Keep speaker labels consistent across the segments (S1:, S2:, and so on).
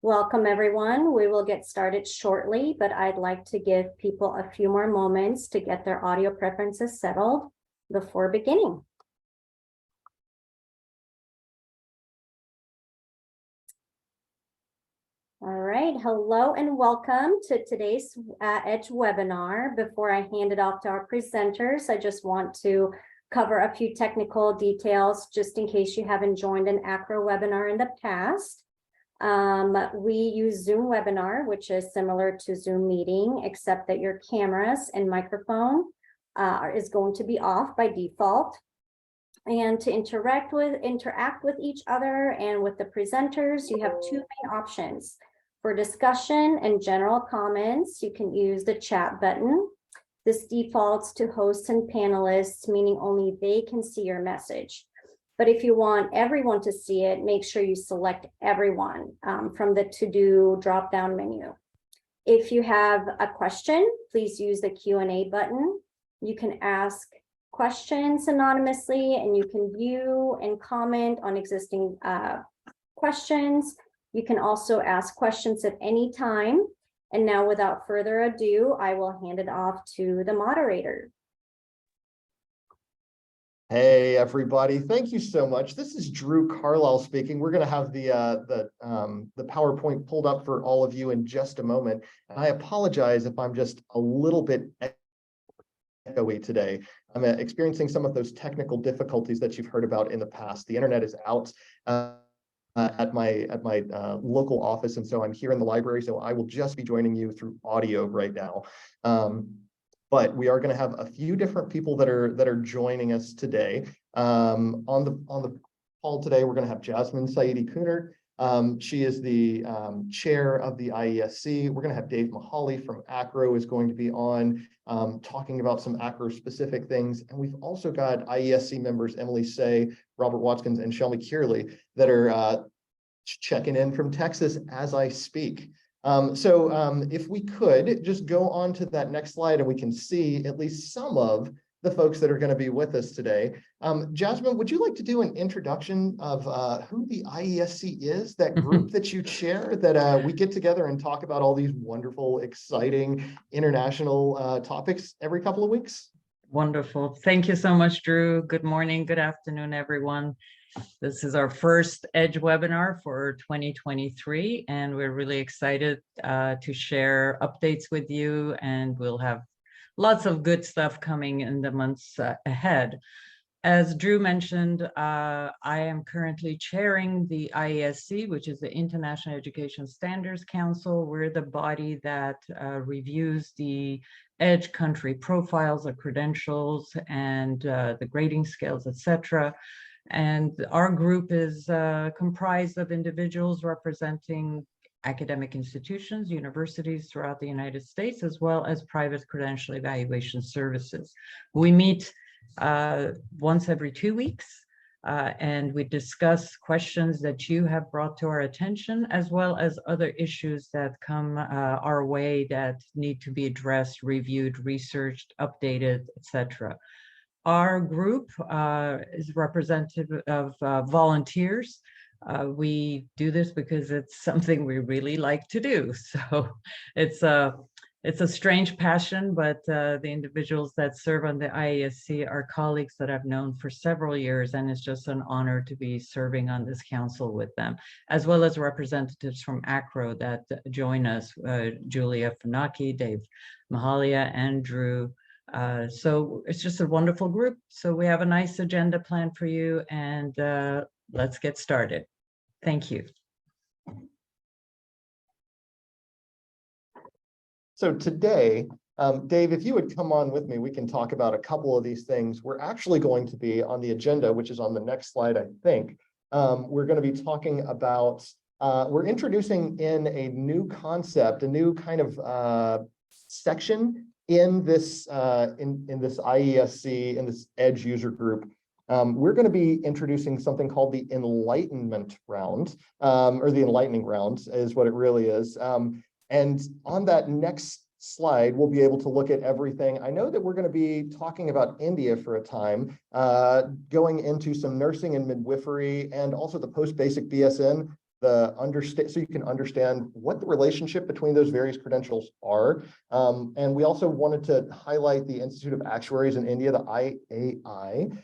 S1: Welcome, everyone. We will get started shortly, but I'd like to give people a few more moments to get their audio preferences settled before beginning. All right, hello and welcome to today's EDGE webinar. Before I hand it off to our presenters, I just want to cover a few technical details just in case you haven't joined an ACRO webinar in the past. We use Zoom webinar, which is similar to Zoom meeting, except that your cameras and microphone is going to be off by default. And to interact with each other and with the presenters, you have two main options. For discussion and general comments, you can use the chat button. This defaults to hosts and panelists, meaning only they can see your message. But if you want everyone to see it, make sure you select everyone from the to-do drop-down menu. If you have a question, please use the Q&A button. You can ask questions anonymously, and you can view and comment on existing questions. You can also ask questions at any time. And now, without further ado, I will hand it off to the moderator.
S2: Hey, everybody. Thank you so much. This is Drew Carlisle speaking. We're going to have the PowerPoint pulled up for all of you in just a moment. And I apologize if I'm just a little bit echoey today. I'm experiencing some of those technical difficulties that you've heard about in the past. The internet is out at my local office, and so I'm here in the library, so I will just be joining you through audio right now. But we are going to have a few different people that are joining us today. On the call today, we're going to have Jasmine Saidi-Kunert. She is the chair of the IESC. We're going to have Dave Mahaly from ACRO is going to be on talking about some ACRO specific things. And we've also got IESC members Emily Say, Robert Watkins, and Shelmy Kearley that are checking in from Texas as I speak. If we could just go on to that next slide and we can see at least some of the folks that are going to be with us today. Jasmine, would you like to do an introduction of who the IESC is, that group that you chair, that we get together and talk about all these wonderful, exciting international topics every couple of weeks?
S3: Wonderful. Thank you so much, Drew. Good morning, good afternoon, everyone. This is our first EDGE webinar for 2023, and we're really excited to share updates with you, and we'll have lots of good stuff coming in the months ahead. As Drew mentioned, I am currently chairing the IESC, which is the International Education Standards Council. We're the body that reviews the EDGE country profiles, the credentials, and the grading scales, etc. And our group is comprised of individuals representing academic institutions, universities throughout the United States, as well as private credential evaluation services. We meet once every 2 weeks, and we discuss questions that you have brought to our attention, as well as other issues that come our way that need to be addressed, reviewed, researched, updated, etc. Our group is representative of volunteers. We do this because it's something we really like to do. So it's a strange passion, but the individuals that serve on the IESC are colleagues that I've known for several years, and it's just an honor to be serving on this council with them, as well as representatives from ACRO that join us, Julia Funaki, Dave Mahalia, and Drew. So it's just a wonderful group. So we have a nice agenda planned for you, and let's get started. Thank you.
S2: So today, Dave, if you would come on with me, we can talk about a couple of these things. We're actually going to be on the agenda, which is on the next slide, I think. We're going to be talking about, we're introducing in a new concept, a new kind of section in this IESC, in this EDGE user group. We're going to be introducing something called the Enlightenment Round, or the Enlightening Round is what it really is. And on that next slide, we'll be able to look at everything. I know that we're going to be talking about India for a time, going into some nursing and midwifery, and also the post-basic BSN. so you can understand what the relationship between those various credentials are. And we also wanted to highlight the Institute of Actuaries in India, the IAI.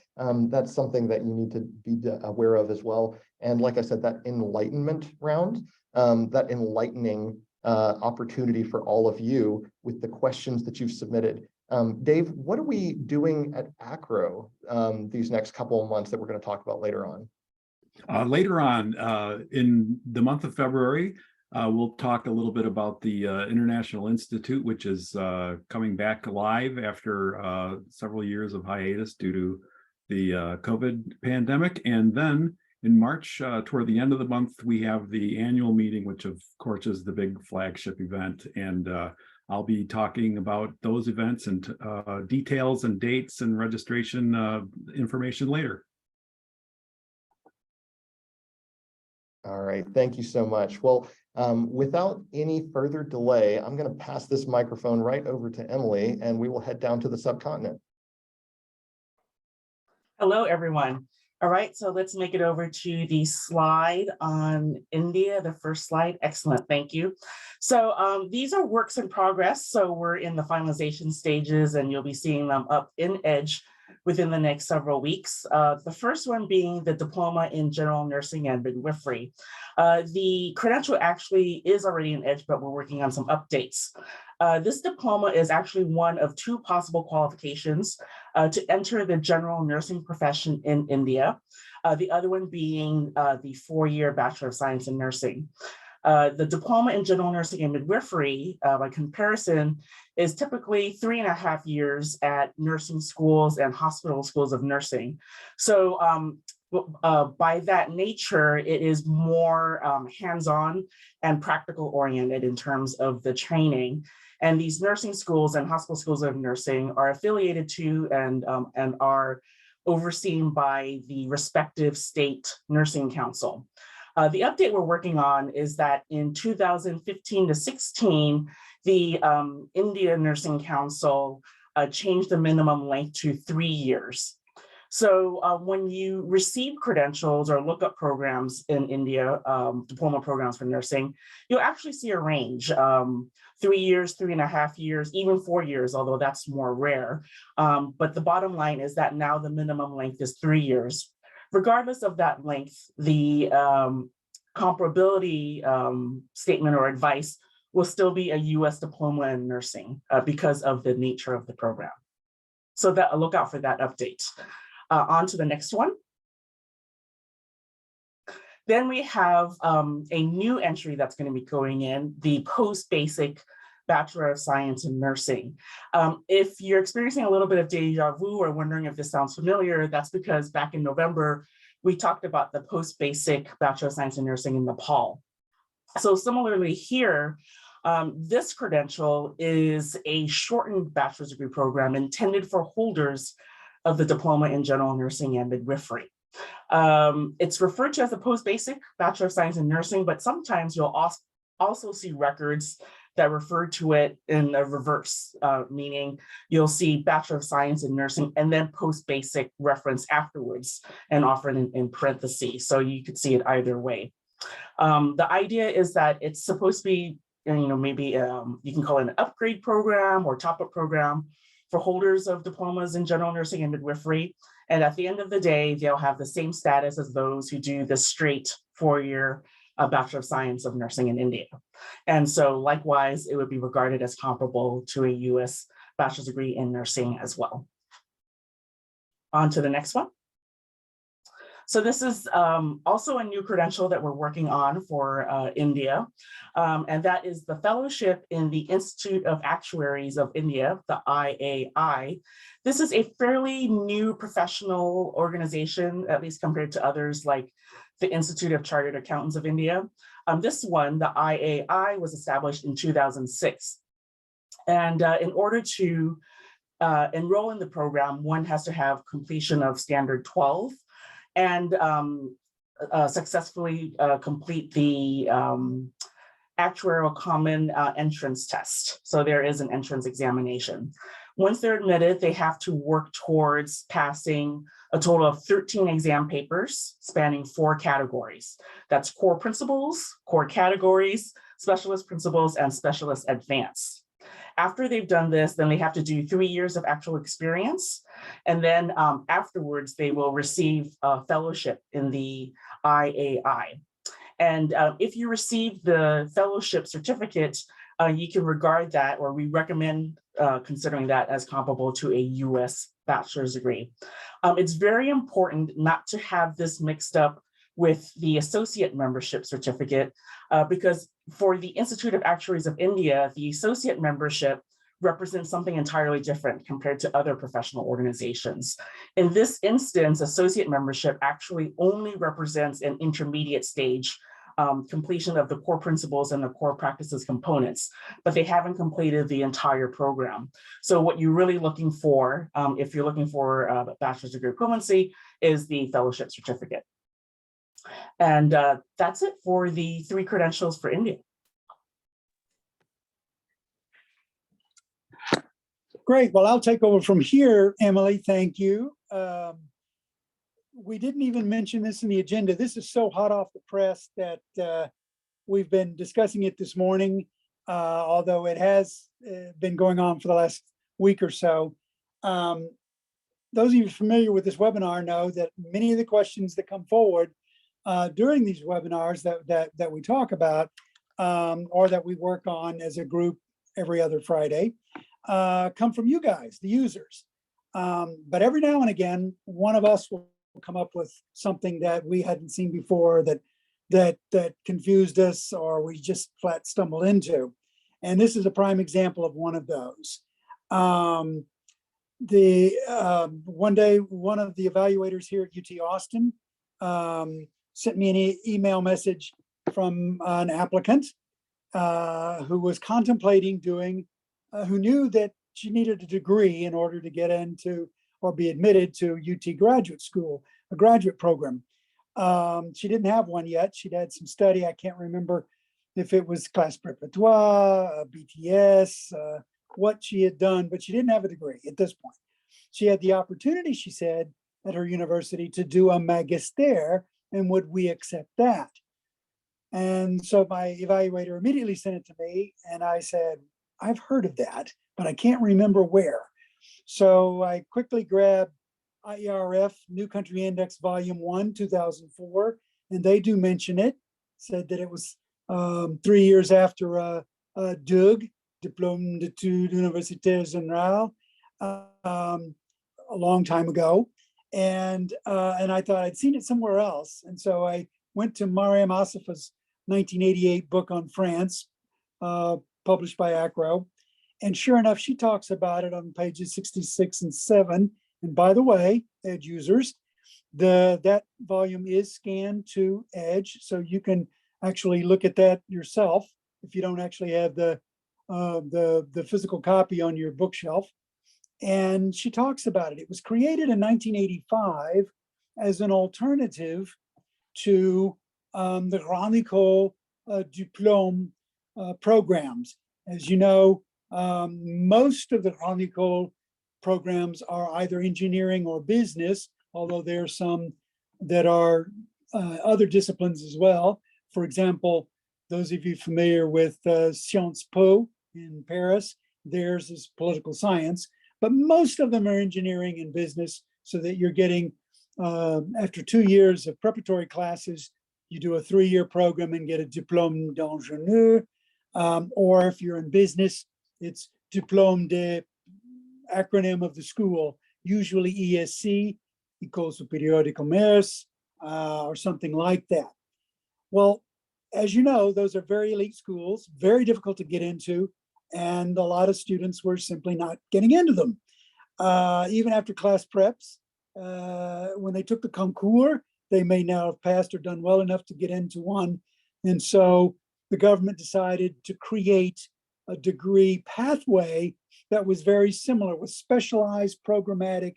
S2: That's something that you need to be aware of as well. And like I said, that enlightenment round, that enlightening opportunity for all of you with the questions that you've submitted. Dave, what are we doing at ACRO these next couple of months that we're going to talk about later on?
S4: Later on in the month of February, we'll talk a little bit about the International Institute, which is coming back alive after several years of hiatus due to the COVID pandemic. And then in March, toward the end of the month, we have the annual meeting, which of course is the big flagship event. And I'll be talking about those events and details and dates and registration information later.
S2: All right, thank you so much. Well, without any further delay, I'm going to pass this microphone right over to Emily, and we will head down to the subcontinent.
S5: Hello, everyone. All right, so let's make it over to the slide on India, the first slide. Excellent, thank you. So these are works in progress. So we're in the finalization stages, and you'll be seeing them up in EDGE within the next several weeks. The first one being the Diploma in General Nursing and Midwifery. The credential actually is already in EDGE, but we're working on some updates. This diploma is actually one of two possible qualifications to enter the general nursing profession in India. The other one being the 4-year Bachelor of Science in Nursing. The Diploma in General Nursing and Midwifery, by comparison, is typically 3.5 years at nursing schools and hospital schools of nursing. So by that nature, it is more hands-on and practical oriented in terms of the training. And these nursing schools and hospital schools of nursing are affiliated to and are overseen by the respective state nursing council. The update we're working on is that in 2015 to 16, the India Nursing Council changed the minimum length to 3 years. So when you receive credentials or look up programs in India, diploma programs for nursing, you'll actually see a range, 3 years, 3.5 years, even 4 years, although that's more rare. But the bottom line is that now the minimum length is 3 years. Regardless of that length, the comparability statement or advice will still be a US diploma in nursing because of the nature of the program. So that look out for that update. On to the next one. Then we have a new entry that's going to be going in, the post-basic Bachelor of Science in Nursing. If you're experiencing a little bit of deja vu or wondering if this sounds familiar, that's because back in November, we talked about the post-basic Bachelor of Science in Nursing in Nepal. So similarly here, this credential is a shortened bachelor's degree program intended for holders of the Diploma in General Nursing and Midwifery. It's referred to as the post-basic Bachelor of Science in Nursing, but sometimes you'll also see records that refer to it in a reverse, meaning you'll see Bachelor of Science in Nursing and then post-basic reference afterwards and offered in parentheses. So you could see it either way. The idea is that it's supposed to be, maybe you can call it an upgrade program or top-up program for holders of diplomas in general nursing and midwifery. And at the end of the day, they'll have the same status as those who do the straight 4-year Bachelor of Science of Nursing in India. And so likewise, it would be regarded as comparable to a US bachelor's degree in nursing as well. On to the next one. So this is also a new credential that we're working on for India, and that is the fellowship in the Institute of Actuaries of India, the IAI. This is a fairly new professional organization, at least compared to others like the Institute of Chartered Accountants of India. This one, the IAI, was established in 2006. And in order to enroll in the program, one has to have completion of Standard 12 and successfully complete the actuarial common entrance test. So there is an entrance examination. Once they're admitted, they have to work towards passing a total of 13 exam papers spanning 4 categories. That's core principles, core categories, specialist principles, and specialist advanced. After they've done this, then they have to do 3 years of actual experience. And then afterwards, they will receive a fellowship in the IAI. And if you receive the fellowship certificate, you can regard that, or we recommend considering that as comparable to a US bachelor's degree. It's very important not to have this mixed up with the associate membership certificate, because for the Institute of Actuaries of India, the associate membership represents something entirely different compared to other professional organizations. In this instance, associate membership actually only represents an intermediate stage completion of the core principles and the core practices components, but they haven't completed the entire program. So what you're really looking for, if you're looking for a bachelor's degree equivalency, is the fellowship certificate. And that's it for the 3 credentials for India.
S6: Great. Well, I'll take over from here, Emily. Thank you. We didn't even mention this in the agenda. This is so hot off the press that we've been discussing it this morning, although it has been going on for the last week or so. Those of you familiar with this webinar know that many of the questions that come forward during these webinars that we talk about, or that we work on as a group every other Friday, come from you guys, the users. But every now and again, one of us will come up with something that we hadn't seen before, that confused us, or we just flat stumbled into. And this is a prime example of one of those. One day, one of the evaluators here at UT Austin sent me an email message from an applicant who was contemplating doing, who knew that she needed a degree in order to get into or be admitted to UT graduate school, a graduate program. She didn't have one yet. She'd had some study. I can't remember if it was classe préparatoire, BTS, what she had done, but she didn't have a degree at this point. She had the opportunity, she said, at her university to do a magister, and would we accept that? And so my evaluator immediately sent it to me, and I said, I've heard of that, but I can't remember where. So I quickly grabbed IERF New Country Index Volume 1, 2004, and they do mention it, said that it was 3 years after DUG, Diplôme d'études universitaires générales, a long time ago. And I thought I'd seen it somewhere else. And so I went to Mariam Assefa's 1988 book on France, published by ACRO. And sure enough, she talks about it on pages 66 and 7. And by the way, Edge users, that volume is scanned to Edge, so you can actually look at that yourself if you don't actually have the physical copy on your bookshelf. And she talks about it. It was created in 1985 as an alternative to the Grande École Diplôme programs. As you know, most of the Grande École programs are either engineering or business, although there are some that are other disciplines as well. For example, those of you familiar with Sciences Po in Paris, theirs is political science, but most of them are engineering and business, so that you're getting, after 2 years of preparatory classes, you do a 3-year program and get a diplôme d'ingénieur, or if you're in business, it's diplôme de, acronym of the school, usually ESC, École Supérieure de Commerce, or something like that. Well, as you know, those are very elite schools, very difficult to get into, and a lot of students were simply not getting into them. Even after class preps, when they took the concours, they may now have passed or done well enough to get into one. And so the government decided to create a degree pathway that was very similar with specialized programmatic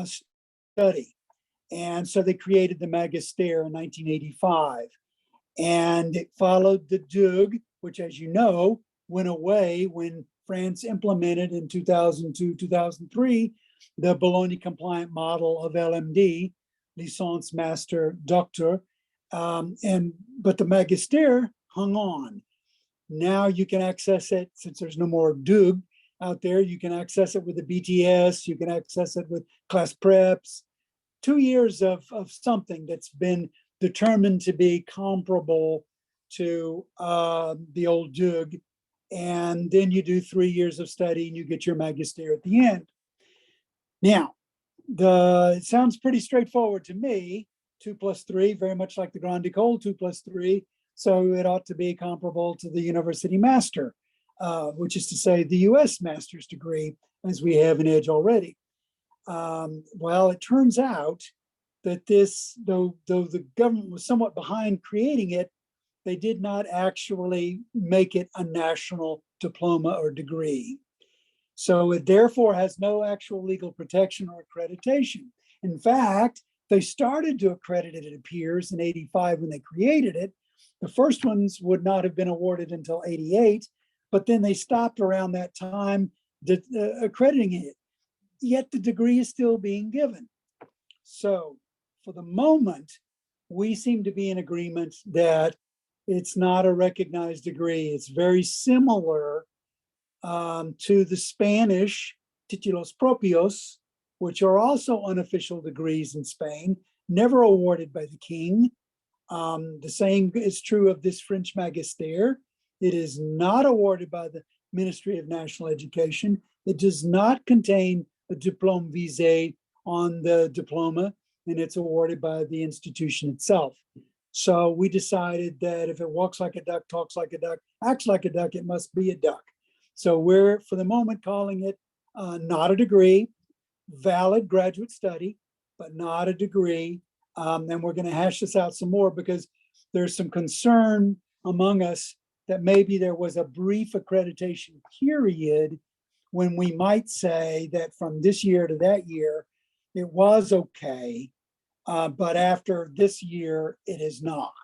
S6: study. And so they created the Magister in 1985. And it followed the DUG, which, as you know, went away when France implemented in 2002, 2003, the Bologna compliant model of LMD, Licence Master Doctor. But the Magister hung on. Now you can access it, since there's no more DUG out there, you can access it with the BTS, you can access it with class preps. 2 years of something that's been determined to be comparable to the old DUG. And then you do 3 years of study and you get your Magister at the end. Now, it sounds pretty straightforward to me. 2 + 3, very much like the Grande École, 2 + 3. So it ought to be comparable to the University Master, which is to say the US Master's degree, as we have in EDGE already. Well, it turns out that this, though the government was somewhat behind creating it, they did not actually make it a national diploma or degree. So it therefore has no actual legal protection or accreditation. In fact, they started to accredit it, it appears, in 85 when they created it. The first ones would not have been awarded until 88, but then they stopped around that time accrediting it. Yet the degree is still being given. So for the moment, we seem to be in agreement that it's not a recognized degree. It's very similar to the Spanish títulos propios, which are also unofficial degrees in Spain, never awarded by the king. The same is true of this French Magister. It is not awarded by the Ministry of National Education. It does not contain a diplôme visé on the diploma, and it's awarded by the institution itself. So we decided that if it walks like a duck, talks like a duck, acts like a duck, it must be a duck. So we're, for the moment, calling it not a degree, valid graduate study, but not a degree. And we're going to hash this out some more because there's some concern among us that maybe there was a brief accreditation period when we might say that from this year to that year, it was okay, but after this year, it is not.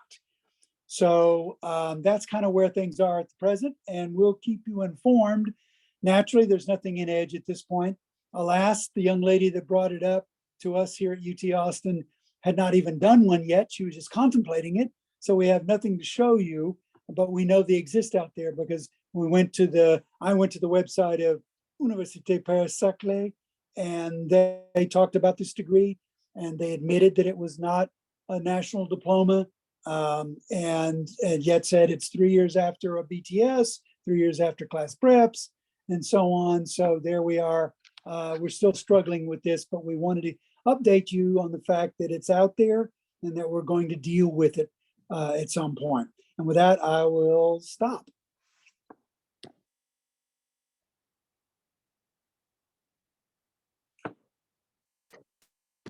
S6: So that's kind of where things are at the present, and we'll keep you informed. Naturally, there's nothing in EDGE at this point. Alas, the young lady that brought it up to us here at UT Austin had not even done one yet. She was just contemplating it. So we have nothing to show you, but we know they exist out there because I went to the website of Université Paris-Saclay, and they talked about this degree, and they admitted that it was not a national diploma, and yet said it's 3 years after a BTS, 3 years after class preps, and so on. So there we are. We're still struggling with this, but we wanted to update you on the fact that it's out there and that we're going to deal with it at some point. And with that, I will stop.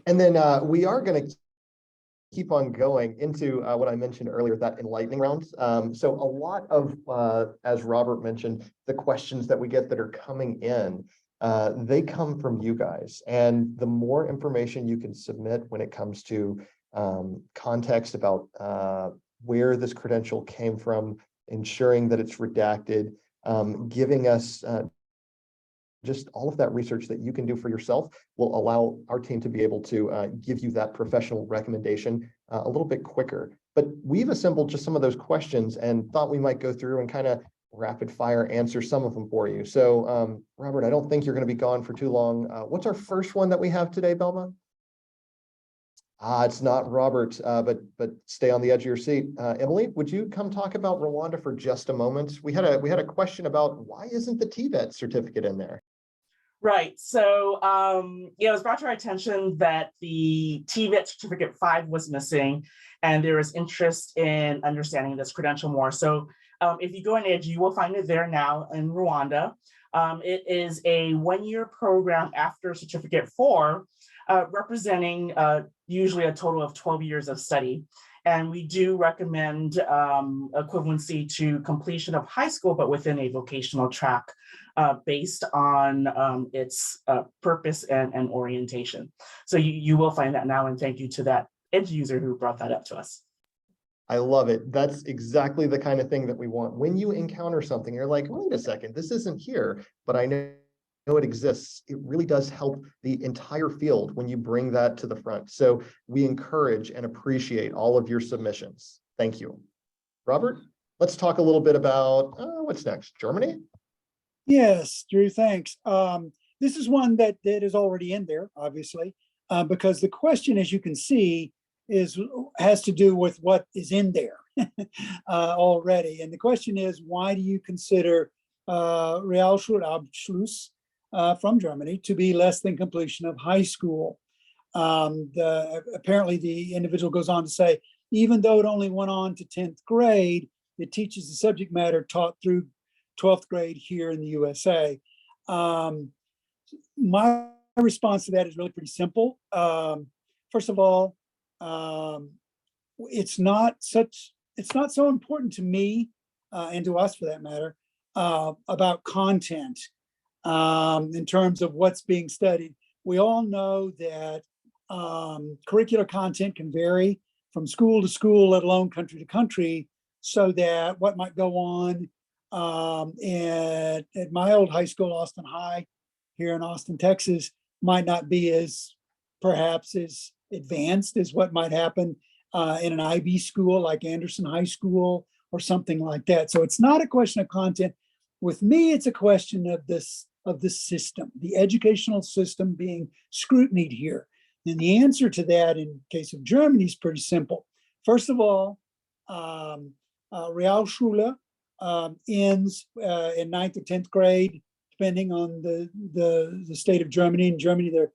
S2: And then we are going to keep on going into what I mentioned earlier, that enlightening round. So a lot of, as Robert mentioned, the questions that we get that are coming in, they come from you guys. And the more information you can submit when it comes to context about where this credential came from, ensuring that it's redacted, giving us just all of that research that you can do for yourself will allow our team to be able to give you that professional recommendation a little bit quicker. But we've assembled just some of those questions and thought we might go through and kind of rapid fire answer some of them for you. So Robert, I don't think you're going to be gone for too long. What's our first one that we have today, Belma? It's not Robert, but stay on the edge of your seat. Emily, would you come talk about Rwanda for just a moment? We had a question about why isn't the TVET certificate in there?
S5: Right. So, it was brought to our attention that the TVET certificate 5 was missing, and there was interest in understanding this credential more. So, if you go on EDGE, you will find it there now in Rwanda. It is a 1-year program after certificate 4, representing usually a total of 12 years of study. And we do recommend equivalency to completion of high school, but within a vocational track based on its purpose and orientation. So you will find that now, and thank you to that EDGE user who brought that up to us.
S2: I love it. That's exactly the kind of thing that we want. When you encounter something, you're like, wait a second, this isn't here, but I know it exists. It really does help the entire field when you bring that to the front. So we encourage and appreciate all of your submissions. Thank you. Robert, let's talk a little bit about what's next. Germany?
S6: Yes, Drew, thanks. This is one that is already in there, obviously, because the question, as you can see, has to do with what is in there already. And the question is, why do you consider Realschulabschluss from Germany to be less than completion of high school? Apparently the individual goes on to say, even though it only went on to 10th grade, it teaches the subject matter taught through 12th grade here in the USA. My response to that is really pretty simple. First of all, it's not so important to me and to us for that matter about content in terms of what's being studied. We all know that curricular content can vary from school to school, let alone country to country, so that what might go on at my old high school, Austin High, here in Austin, Texas, might not be perhaps as advanced as what might happen in an IB school like Anderson High School or something like that. So it's not a question of content. With me, it's a question of the system, the educational system being scrutinied here. And the answer to that in case of Germany is pretty simple. First of all, Realschule ends in 9th or 10th grade, depending on the state of Germany. In Germany, they're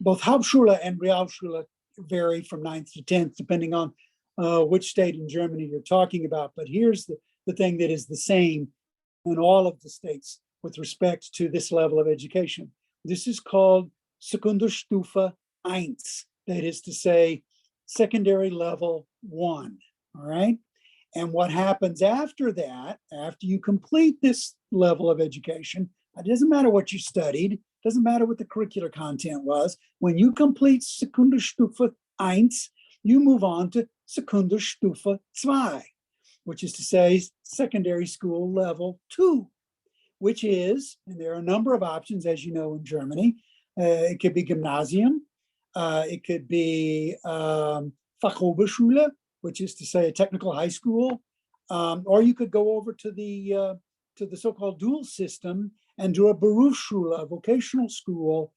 S6: both Hauptschule and Realschule vary from 9th to 10th, depending on which state in Germany you're talking about. But here's the thing that is the same in all of the states with respect to this level of education. This is called Sekundarstufe 1, that is to say, secondary level 1, all right? And what happens after that, after you complete this level of education, it doesn't matter what you studied, doesn't matter what the curricular content was. When you complete Sekundarstufe 1, you move on to Sekundarstufe 2, which is to say secondary school level 2, which is, and there are a number of options, as you know, in Germany. It could be Gymnasium, it could be Fachhochschule, which is to say a technical high school, or you could go over to the so-called dual system and do a Berufsschule, a vocational school,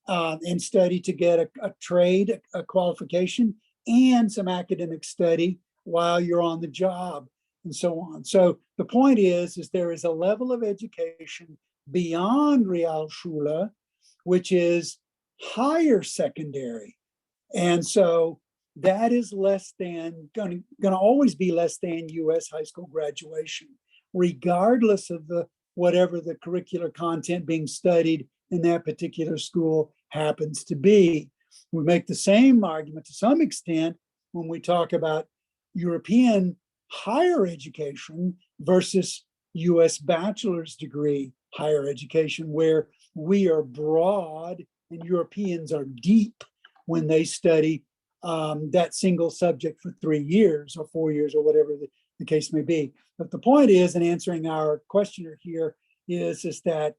S6: and study to get a trade, a qualification, and some academic study while you're on the job, and so on. So the point is there is a level of education beyond Realschule, which is higher secondary. And so that is less than, going to always be less than US high school graduation, regardless of whatever the curricular content being studied in that particular school happens to be. We make the same argument to some extent when we talk about European higher education versus US bachelor's degree higher education, where we are broad and Europeans are deep when they study that single subject for 3 years or 4 years or whatever the case may be. But the point is, in answering our questioner here, is that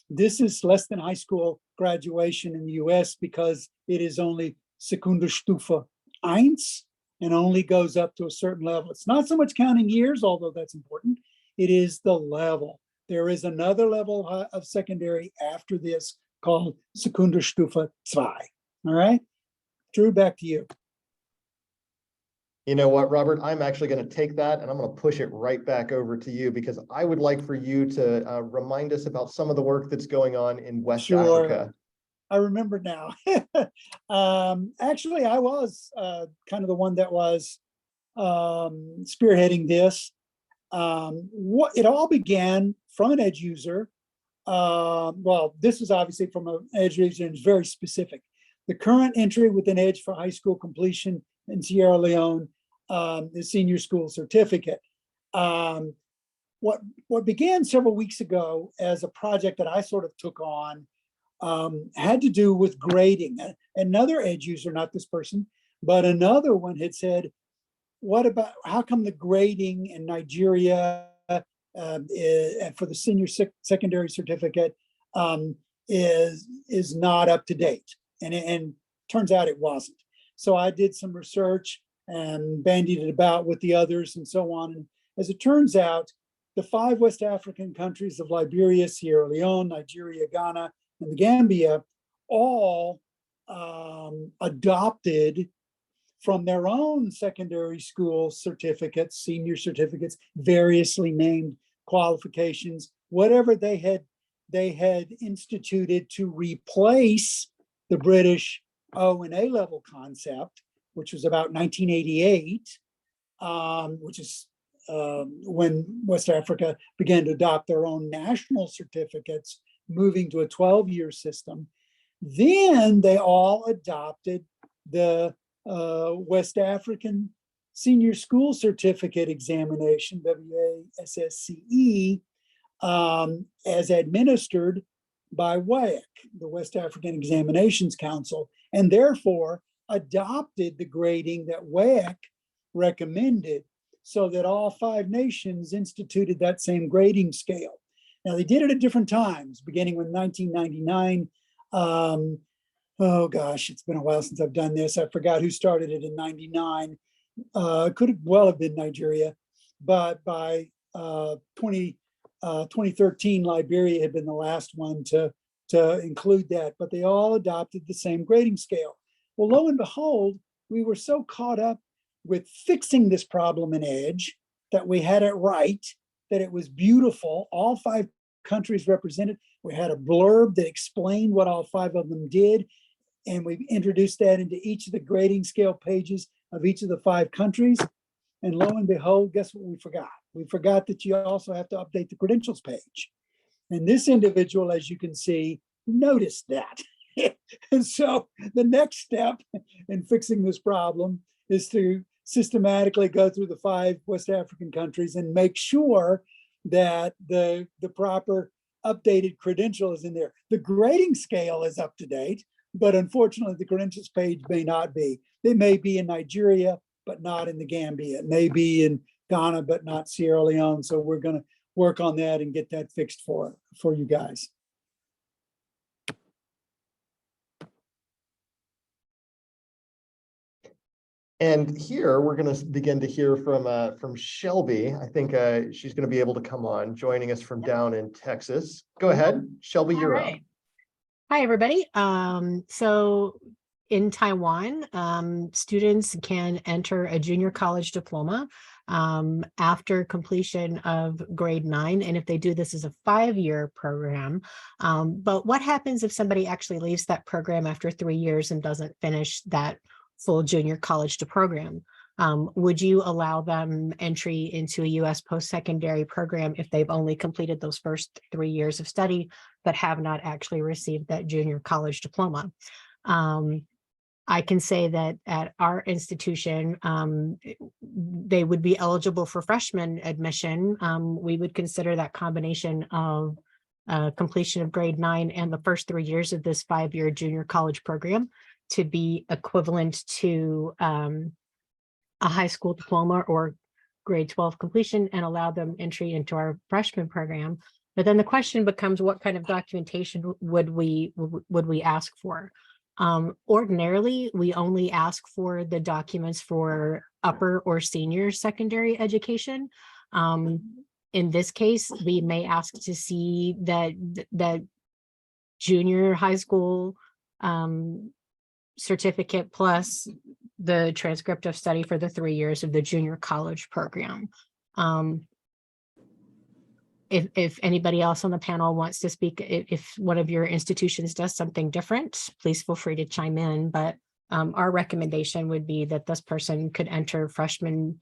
S6: this is less than high school graduation in the US because it is only Sekundarstufe 1 and only goes up to a certain level. It's not so much counting years, although that's important. It is the level. There is another level of secondary after this called Sekundarstufe 2. All right, Drew, back to you.
S2: You know what, Robert, I'm actually going to take that and I'm going to push it right back over to you, because I would like for you to remind us about some of the work that's going on in West Africa.
S6: I remember now. Actually, I was kind of the one that was spearheading this. It all began from an edge user. Well, this is obviously from an edge user and it's very specific. The current entry within EDGE for high school completion in Sierra Leone, the senior school certificate. What began several weeks ago as a project that I sort of took on had to do with grading. Another EDGE user, not this person, But another one had said, what about, how come the grading in Nigeria for the senior secondary certificate is not up to date? And turns out it wasn't. So I did some research and bandied it about with the others and so on. And as it turns out, the 5 West African countries of Liberia, Sierra Leone, Nigeria, Ghana, and the Gambia all adopted from their own secondary school certificates, senior certificates, variously named qualifications, whatever they had instituted to replace the British O and A level concept, which was about 1988, which is when West Africa began to adopt their own national certificates, moving to a 12-year system. Then they all adopted the West African Senior School Certificate Examination, WASSCE, as administered by WAEC, the West African Examinations Council, and therefore adopted the grading that WAEC recommended, so that all 5 nations instituted that same grading scale. Now, they did it at different times, beginning with 1999. Oh gosh, it's been a while since I've done this. I forgot who started it in 99. Could well have been Nigeria, but by 2013, Liberia had been the last one to include that, but they all adopted the same grading scale. Well, lo and behold, we were so caught up with fixing this problem in EDGE that we had it right, that it was beautiful. All 5 countries represented. We had a blurb that explained what all 5 of them did, and we introduced that into each of the grading scale pages of each of the 5 countries. And lo and behold, guess what we forgot? We forgot that you also have to update the credentials page. And this individual, as you can see, noticed that. And so the next step in fixing this problem is to systematically go through the 5 West African countries and make sure that the proper updated credential is in there. The grading scale is up to date, but unfortunately the credentials page may not be. They may be in Nigeria, but not in the Gambia. It may be in Ghana, but not Sierra Leone. So we're going to work on that and get that fixed for you guys.
S2: And here we're going to begin to hear from Shelby. I think she's going to be able to come on, joining us from down in Texas. Go ahead, Shelby, you're up.
S7: Hi, everybody. So in Taiwan, students can enter a junior college diploma after completion of grade 9. And if they do this as a 5-year program, but what happens if somebody actually leaves that program after 3 years and doesn't finish that full junior college program? Would you allow them entry into a U.S. post-secondary program if they've only completed those first 3 years of study, but have not actually received that junior college diploma? I can say that at our institution, they would be eligible for freshman admission. We would consider that combination of completion of grade 9 and the first 3 years of this 5-year junior college program to be equivalent to a high school diploma or grade 12 completion, and allow them entry into our freshman program. But then the question becomes, what kind of documentation would we ask for? Ordinarily, we only ask for the documents for upper or senior secondary education. In this case, we may ask to see that junior high school certificate plus the transcript of study for the 3 years of the junior college program. If anybody else on the panel wants to speak, if one of your institutions does something different, please feel free to chime in. But our recommendation would be that this person could enter freshman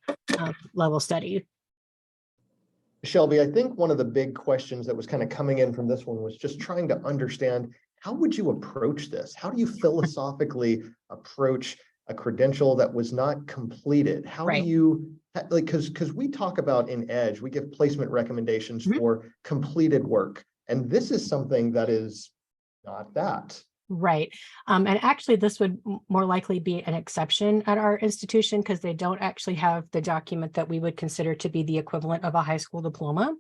S7: level study.
S2: Shelby, I think one of the big questions that was kind of coming in from this one was just trying to understand, how would you approach this? How do you philosophically approach a credential that was not completed? How do you, like, because we talk about in EDGE, we give placement recommendations for completed work. And this is something that is not that.
S7: Right. And actually, this would more likely be an exception at our institution because they don't actually have the document that we would consider to be the equivalent of a high school diploma.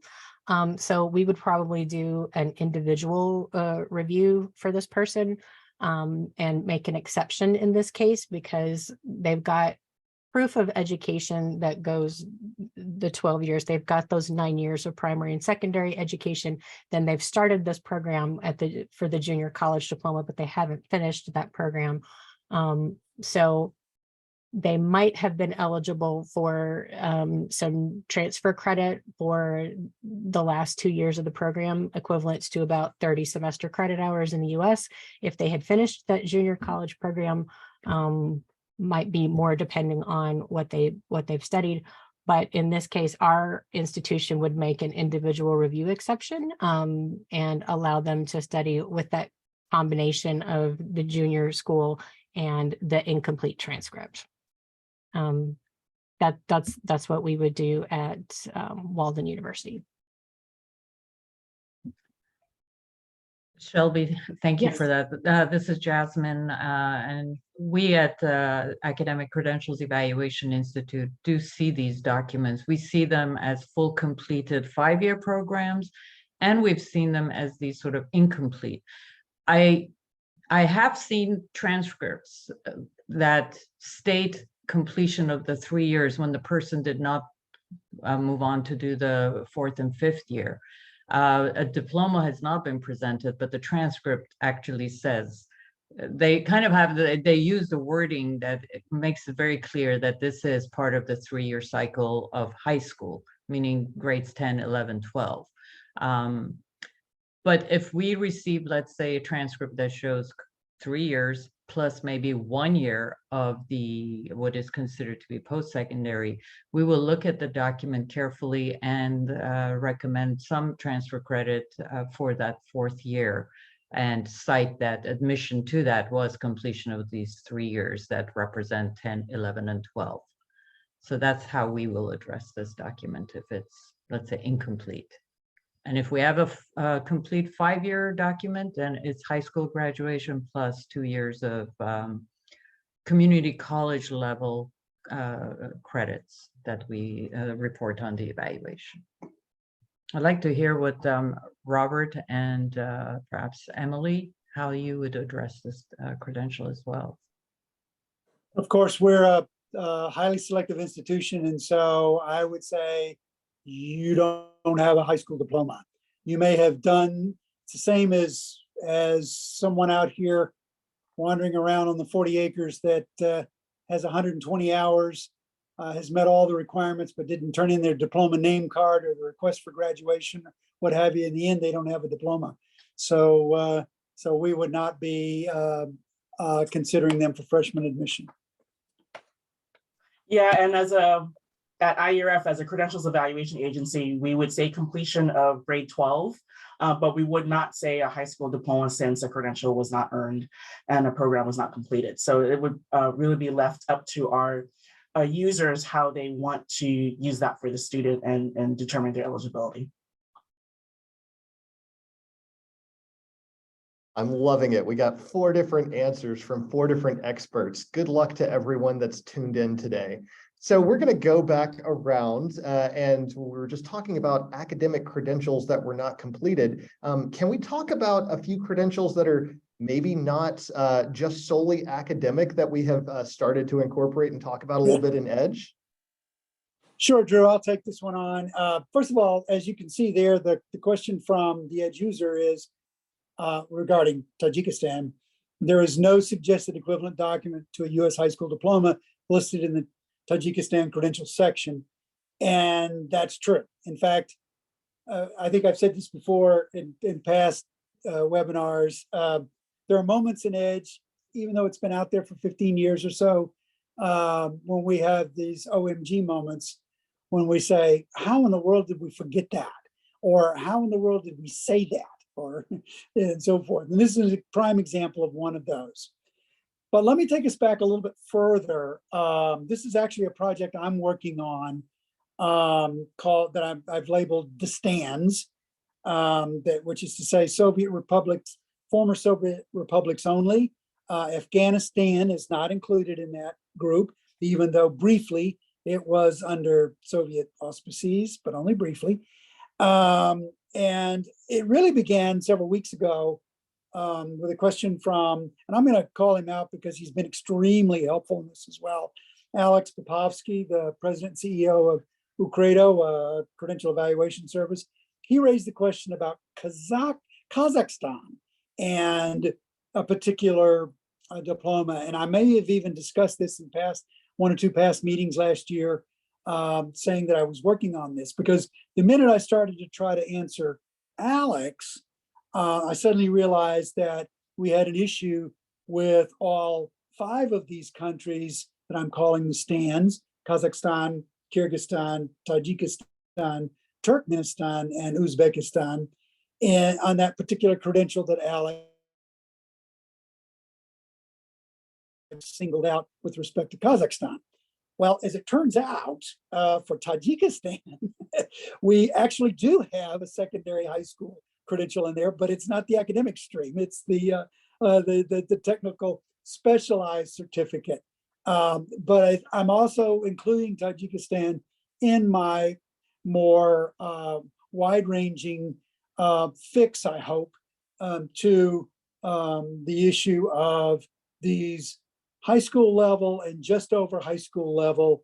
S7: So we would probably do an individual review for this person and make an exception in this case because they've got proof of education that goes the 12 years. They've got those 9 years of primary and secondary education. Then they've started this program for the junior college diploma, but they haven't finished that program. So they might have been eligible for some transfer credit for the last 2 years of the program, equivalents to about 30 semester credit hours in the US. If they had finished that junior college program, might be more depending on what they've studied. But in this case, our institution would make an individual review exception and allow them to study with that combination of the junior school and the incomplete transcript. That's what we would do at Walden University.
S3: Shelby, thank you
S7: Yes.
S3: for that. This is Jasmine, and we at the Academic Credentials Evaluation Institute do see these documents. We see them as full completed 5-year programs, and we've seen them as these sort of incomplete. I have seen transcripts that state completion of the 3 years when the person did not move on to do the 4th and 5th year. A diploma has not been presented, but the transcript actually says they kind of have they use the wording that makes it very clear that this is part of the 3-year cycle of high school, meaning grades 10, 11, 12. But if we receive, let's say, a transcript that shows 3 years plus maybe 1 year of the what is considered to be post-secondary, we will look at the document carefully and recommend some transfer credit for that 4th year and cite that admission to that was completion of these 3 years that represent 10, 11, and 12. So that's how we will address this document if it's, let's say, incomplete. And if we have a complete 5-year document, then it's high school graduation plus 2 years of community college level credits that we report on the evaluation. I'd like to hear what Robert and perhaps Emily, how you would address this credential as well.
S6: Of course, we're a highly selective institution, and so I would say you don't have a high school diploma. You may have done, it's the same as someone out here wandering around on the 40 acres that has 120 hours, has met all the requirements, but didn't turn in their diploma name card or the request for graduation, what have you. In the end, they don't have a diploma. So we would not be considering them for freshman admission.
S5: Yeah, and at IURF, as a credentials evaluation agency, we would say completion of grade 12, but we would not say a high school diploma since a credential was not earned and a program was not completed. So it would really be left up to our users how they want to use that for the student and determine their eligibility.
S2: I'm loving it. We got 4 different answers from 4 different experts. Good luck to everyone that's tuned in today. So we're going to go back around and we were just talking about academic credentials that were not completed. Can we talk about a few credentials that are maybe not just solely academic that we have started to incorporate and talk about a little bit in EDGE?
S6: Sure, Drew, I'll take this one on. First of all, as you can see there, the question from the EDGE user is regarding Tajikistan. There is no suggested equivalent document to a U.S. high school diploma listed in the Tajikistan credentials section, and that's true. In fact, I think I've said this before in past webinars. There are moments in EDGE, even though it's been out there for 15 years or so, when we have these OMG moments, when we say, how in the world did we forget that? Or how in the world did we say that? Or and so forth. And this is a prime example of one of those. But let me take us back a little bit further. This is actually a project I'm working on called that I've labeled the stands, which is to say Soviet republics former Soviet republics only. Afghanistan is not included in that group, even though briefly it was under Soviet auspices, but only briefly. And it really began several weeks ago with a question from, and I'm going to call him out because he's been extremely helpful in this as well, Alex Popovsky, the president and CEO of Ukredo, a credential evaluation service. He raised the question about Kazakhstan and a particular diploma. And I may have even discussed this in past one or two past meetings last year, saying that I was working on this, because the minute I started to try to answer Alex, I suddenly realized that we had an issue with all 5 of these countries that I'm calling the stands: Kazakhstan, Kyrgyzstan, Tajikistan, Turkmenistan, and Uzbekistan, and on that particular credential that Alex singled out with respect to Kazakhstan. Well, as it turns out, for Tajikistan, we actually do have a secondary high school credential in there, but it's not the academic stream. It's the technical specialized certificate. But I'm also including Tajikistan in my more wide-ranging fix, I hope, to the issue of these high school level and just over high school level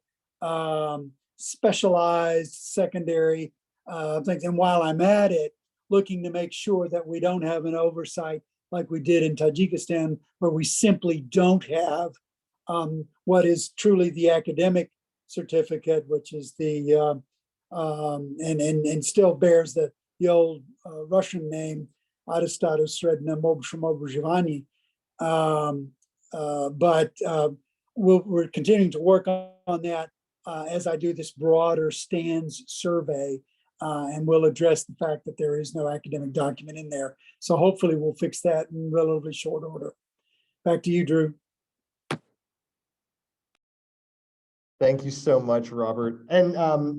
S6: specialized secondary things. And while I'm at it, looking to make sure that we don't have an oversight like we did in Tajikistan, where we simply don't have what is truly the academic certificate, which is the and still bears the old Russian name Attestato Srednye Obrazovание. But we're continuing to work on that as I do this broader stands survey, and we'll address the fact that there is no academic document in there. So hopefully we'll fix that in relatively short order. Back to you, Drew.
S2: Thank you so much, Robert. And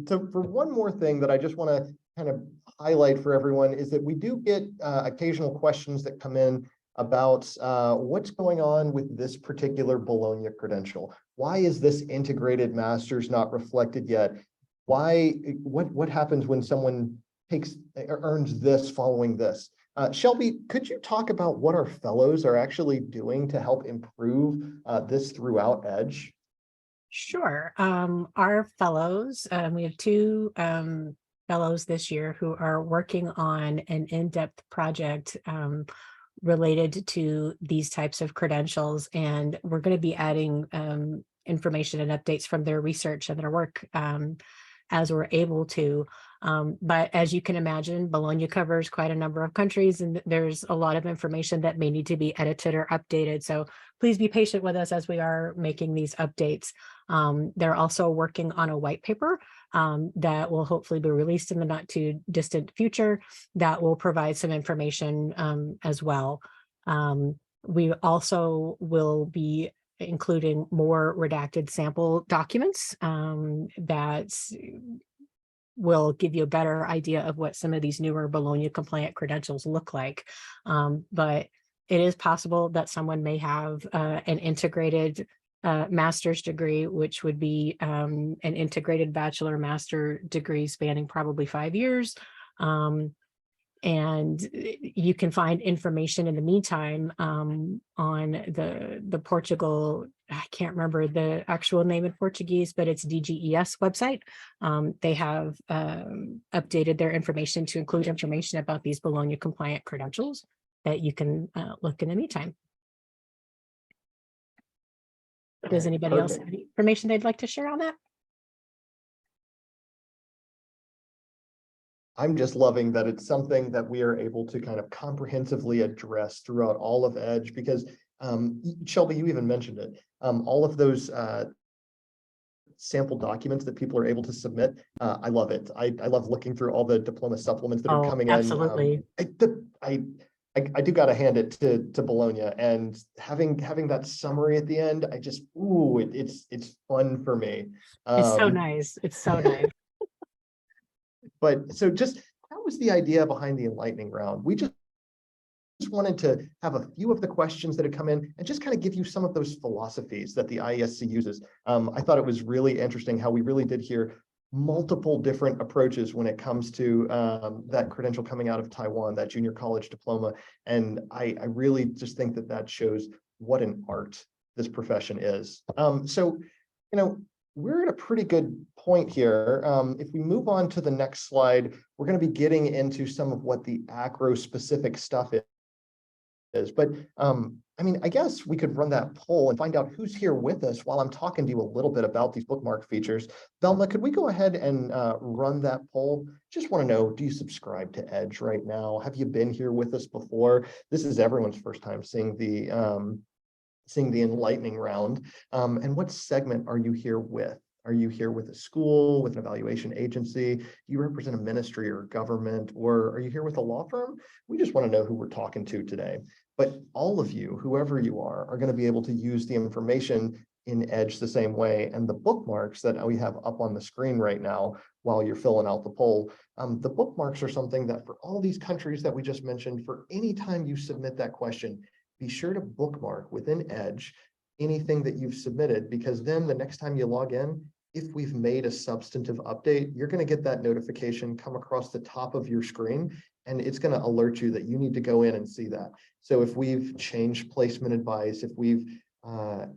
S2: so for one more thing that I just want to kind of highlight for everyone is that we do get occasional questions that come in about what's going on with this particular Bologna credential. Why is this integrated master's not reflected yet? What happens when someone earns this following this? Shelby, could you talk about what our fellows are actually doing to help improve this throughout EDGE?
S7: Sure. Our fellows, we have 2 fellows this year who are working on an in-depth project related to these types of credentials. And we're going to be adding information and updates from their research and their work as we're able to. But as you can imagine, Bologna covers quite a number of countries, and there's a lot of information that may need to be edited or updated. So please be patient with us as we are making these updates. They're also working on a white paper that will hopefully be released in the not too distant future that will provide some information as well. We also will be including more redacted sample documents that will give you a better idea of what some of these newer Bologna compliant credentials look like. But it is possible that someone may have an integrated master's degree, which would be an integrated bachelor master degree spanning probably 5 years. And you can find information in the meantime on the Portugal, I can't remember the actual name in Portuguese, but it's DGES website. They have updated their information to include information about these Bologna compliant credentials that you can look in the meantime. Does anybody else have any information they'd like to share on that?
S2: I'm just loving that it's something that we are able to kind of comprehensively address throughout all of EDGE, because Shelby, you even mentioned it. All of those sample documents that people are able to submit, I love it. I love looking through all the diploma supplements that are coming
S7: absolutely.
S2: in. I do got to hand it to Bologna, and having that summary at the end, I just, it's fun for me.
S7: It's so nice. It's so nice.
S2: But so just, that was the idea behind the enlightening round. We just just wanted to have a few of the questions that had come in and just kind of give you some of those philosophies that the IESC uses. I thought it was really interesting how we really did hear multiple different approaches when it comes to that credential coming out of Taiwan, that junior college diploma. And I really just think that that shows what an art this profession is. So, we're at a pretty good point here. If we move on to the next slide, we're going to be getting into some of what the ACRO specific stuff is. But I guess we could run that poll and find out who's here with us while I'm talking to you a little bit about these bookmark features. Velma, could we go ahead and run that poll? Just want to know, do you subscribe to Edge right now? Have you been here with us before? This is everyone's first time seeing the enlightening round. And what segment are you here with? Are you here with a school, with an evaluation agency? Do you represent a ministry or government, or are you here with a law firm? We just want to know who we're talking to today. But all of you, whoever you are going to be able to use the information in Edge the same way. And the bookmarks that we have up on the screen right now while you're filling out the poll, the bookmarks are something that for all these countries that we just mentioned, for any time you submit that question, be sure to bookmark within Edge anything that you've submitted, because then the next time you log in, if we've made a substantive update, you're going to get that notification come across the top of your screen, and it's going to alert you that you need to go in and see that. So if we've changed placement advice, if we've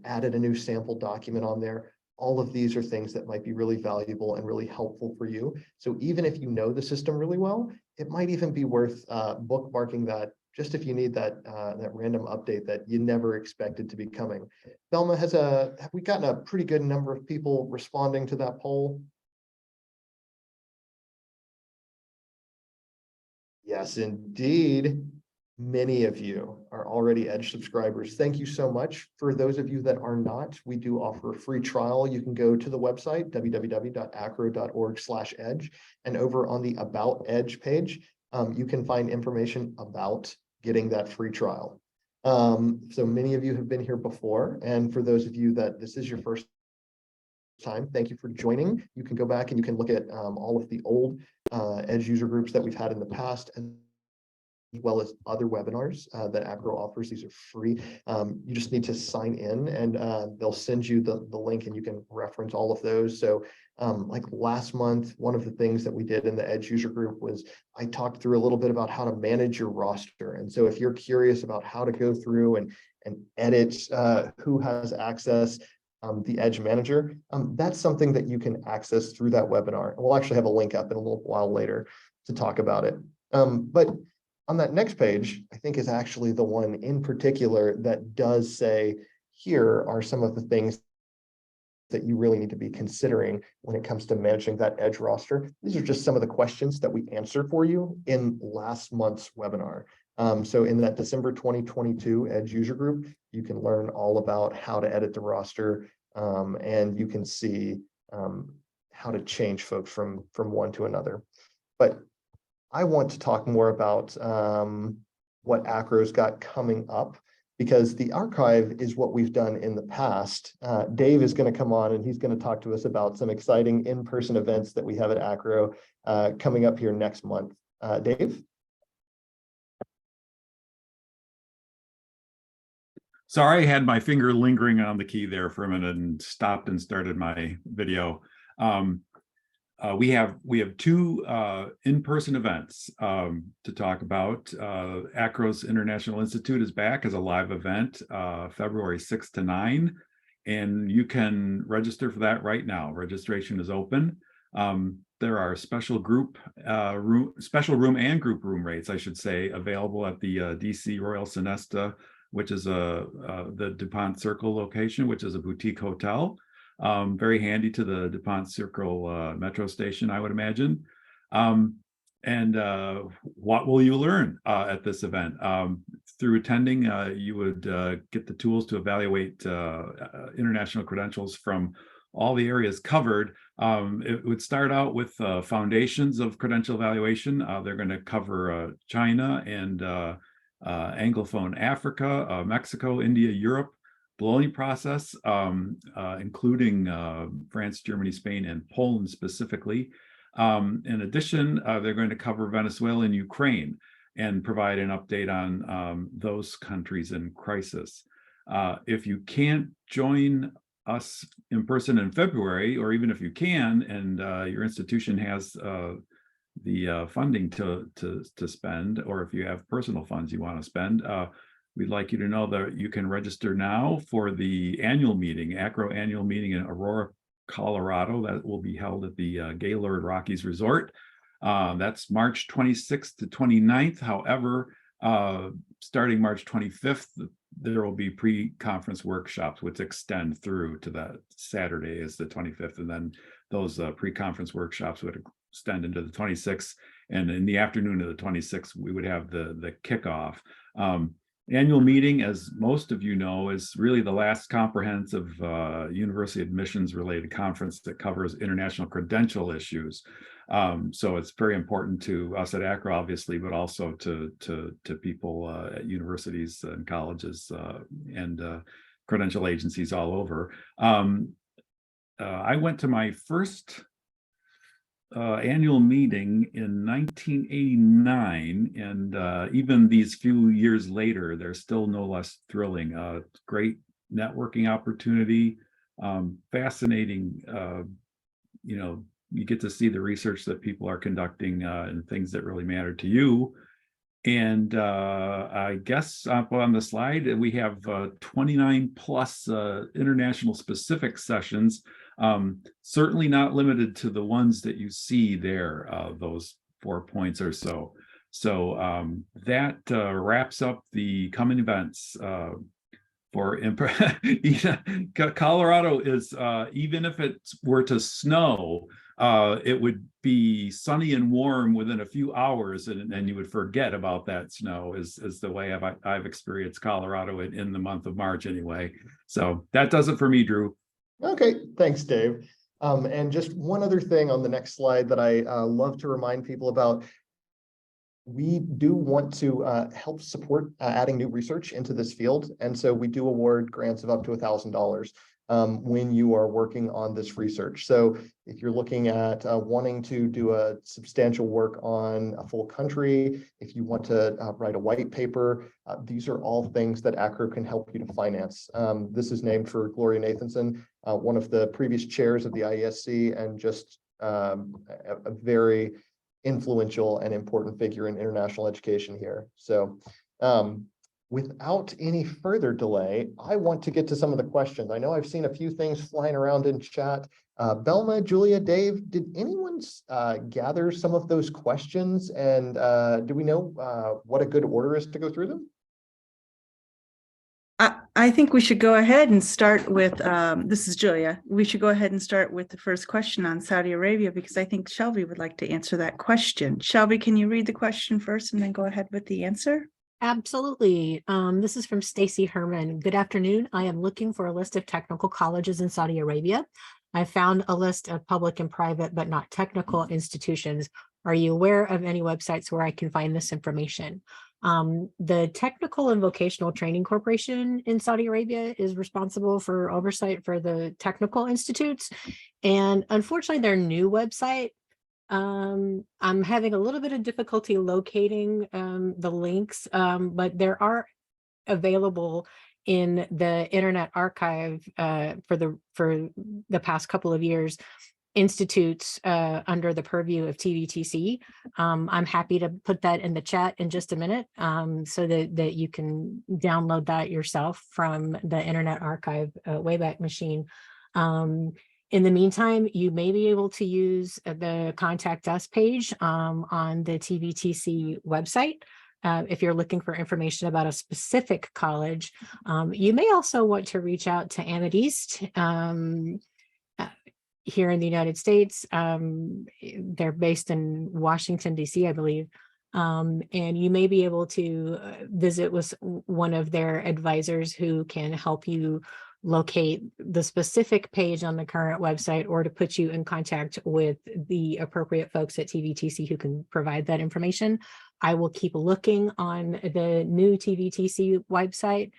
S2: added a new sample document on there, all of these are things that might be really valuable and really helpful for you. So even if you know the system really well, it might even be worth bookmarking that, just if you need that that random update that you never expected to be coming. Velma, have we gotten a pretty good number of people responding to that poll? Yes, indeed. Many of you are already Edge subscribers. Thank you so much. For those of you that are not, we do offer a free trial. You can go to the website, www.acro.org/edge, and over on the About Edge page, you can find information about getting that free trial. So many of you have been here before, and for those of you that this is your first time, thank you for joining. You can go back and you can look at all of the old Edge user groups that we've had in the past, and as well as other webinars that ACRO offers. These are free. You just need to sign in, and they'll send you the link, and you can reference all of those. So like last month, one of the things that we did in the Edge user group was I talked through a little bit about how to manage your roster. And so if you're curious about how to go through and edit who has access, the Edge Manager, that's something that you can access through that webinar. And we'll actually have a link up in a little while later to talk about it. But on that next page, I think is actually the one in particular that does say, here are some of the things that you really need to be considering when it comes to managing that Edge roster. These are just some of the questions that we answered for you in last month's webinar. So in that December 2022 Edge user group, you can learn all about how to edit the roster, and you can see how to change folks from one to another. But I want to talk more about what ACRO's got coming up, because the archive is what we've done in the past. Dave is going to come on and he's going to talk to us about some exciting in-person events that we have at ACRO coming up here next month. Dave?
S4: Sorry, I had my finger lingering on the key there for a minute and stopped and started my video. We have two in-person events to talk about. ACRO's International Institute is back as a live event, February 6th to 9, and you can register for that right now. Registration is open. There are special room and group room rates, I should say, available at the DC Royal Sonesta, which is the DuPont Circle location, which is a boutique hotel. Very handy to the DuPont Circle metro station, I would imagine. And what will you learn at this event? Through attending, you would get the tools to evaluate international credentials from all the areas covered. It would start out with foundations of credential evaluation. They're going to cover China and Anglophone Africa, Mexico, India, Europe, Bologna process, including France, Germany, Spain, and Poland specifically. In addition, they're going to cover Venezuela and Ukraine. and provide an update on those countries in crisis. If you can't join us in person in February, or even if you can, and your institution has the funding to spend, or if you have personal funds you want to spend, we'd like you to know that you can register now for the annual meeting, ACRO annual meeting in Aurora, Colorado, that will be held at the Gaylord Rockies Resort. That's March 26th to 29th. However, starting March 25th, there will be pre-conference workshops which extend through to that Saturday is the 25th, and then those pre-conference workshops would extend into the 26th, and in the afternoon of the 26th we would have the kickoff. Annual meeting, as most of you know, is really the last comprehensive university admissions related conference that covers international credential issues. So it's very important to us at ACRO, obviously, but also to people at universities and colleges and credential agencies all over. I went to my first annual meeting in 1989, and even these few years later, they're still no less thrilling. Great networking opportunity, fascinating. You get to see the research that people are conducting and things that really matter to you. And I guess up on the slide, we have 29 plus international specific sessions. Certainly not limited to the ones that you see there, those 4 points or so. So that wraps up the coming events for Colorado. Is even if it were to snow, it would be sunny and warm within a few hours, and you would forget about that snow, is the way I've experienced Colorado in the month of March anyway. So that does it for me, Drew.
S2: Okay, thanks, Dave. And just one other thing on the next slide that I love to remind people about. We do want to help support adding new research into this field. And so we do award grants of up to $1,000 when you are working on this research. So if you're looking at wanting to do a substantial work on a full country, if you want to write a white paper, these are all things that ACRO can help you to finance. This is named for Gloria Nathanson, one of the previous chairs of the IESC, and just a very influential and important figure in international education here. So without any further delay, I want to get to some of the questions. I know I've seen a few things flying around in chat. Belma, Julia, Dave, did anyone gather some of those questions? And do we know what a good order is to go through them?
S8: I think we should go ahead and start with, this is Julia. We should go ahead and start with the first question on Saudi Arabia, because I think Shelby would like to answer that question. Shelby, can you read the question first and then go ahead with the answer?
S7: Absolutely. This is from Stacy Herman. Good afternoon. I am looking for a list of technical colleges in Saudi Arabia. I found a list of public and private, but not technical institutions. Are you aware of any websites where I can find this information? The Technical and Vocational Training Corporation in Saudi Arabia is responsible for oversight for the technical institutes. And unfortunately, their new website, I'm having a little bit of difficulty locating the links, but there are available in the Internet Archive for the past couple of years, institutes under the purview of TVTC. I'm happy to put that in the chat in just a minute so that you can download that yourself from the Internet Archive Wayback Machine. In the meantime, you may be able to use the Contact Us page on the TVTC website. If you're looking for information about a specific college, you may also want to reach out to Amethyst here in the United States. They're based in Washington, D.C., I believe. And you may be able to visit with one of their advisors who can help you locate the specific page on the current website, or to put you in contact with the appropriate folks at TVTC who can provide that information. I will keep looking on the new TVTC website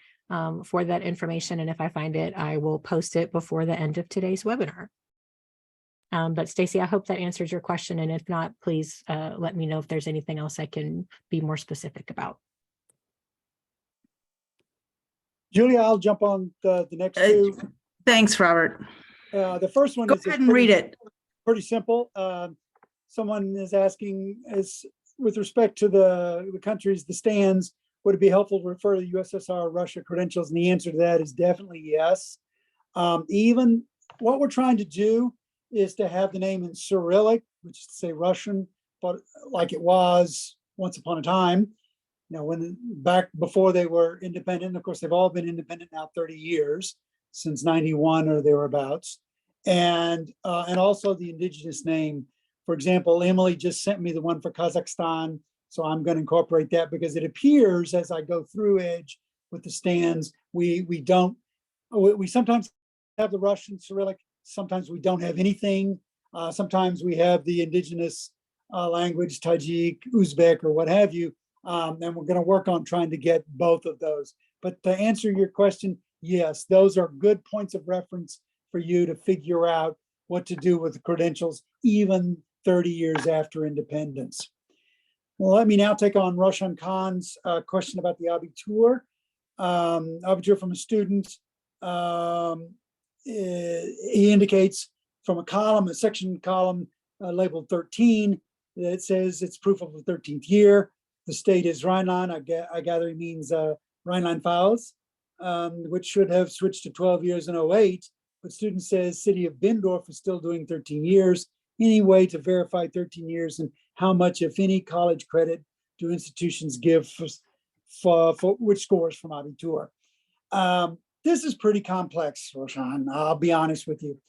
S7: for that information. And if I find it, I will post it before the end of today's webinar. But Stacy, I hope that answers your question. And if not, please let me know if there's anything else I can be more specific about.
S6: Julia, I'll jump on the next two.
S8: Thanks, Robert.
S6: The first one
S8: Go
S6: is
S8: ahead and read it.
S6: pretty simple. Someone is asking, is with respect to the countries, the stands, would it be helpful to refer to the USSR, Russia credentials? And the answer to that is definitely yes. Even what we're trying to do is to have the name in Cyrillic, which is to say Russian, but like it was once upon a time, when back before they were independent. Of course, they've all been independent now 30 years, since 91 or thereabouts. And also the indigenous name. For example, Emily just sent me the one for Kazakhstan. So I'm going to incorporate that because it appears as I go through EDGE with the stands, we sometimes have the Russian Cyrillic, sometimes we don't have anything. Sometimes we have the indigenous language, Tajik, Uzbek, or what have you. And we're going to work on trying to get both of those. But to answer your question, yes, those are good points of reference for you to figure out what to do with the credentials, even 30 years after independence. Well, let me now take on Roshan Khan's question about the Abitur. Abitur from a student. He indicates from a section column labeled 13, that it says it's proof of the 13th year. The state is Rhineland. I gather he means Rhineland-Pfalz, which should have switched to 12 years in 08. But student says city of Bindorf is still doing 13 years. Any way to verify 13 years and how much, if any, college credit do institutions give for which scores from Abitur? This is pretty complex, Roshan. I'll be honest with you.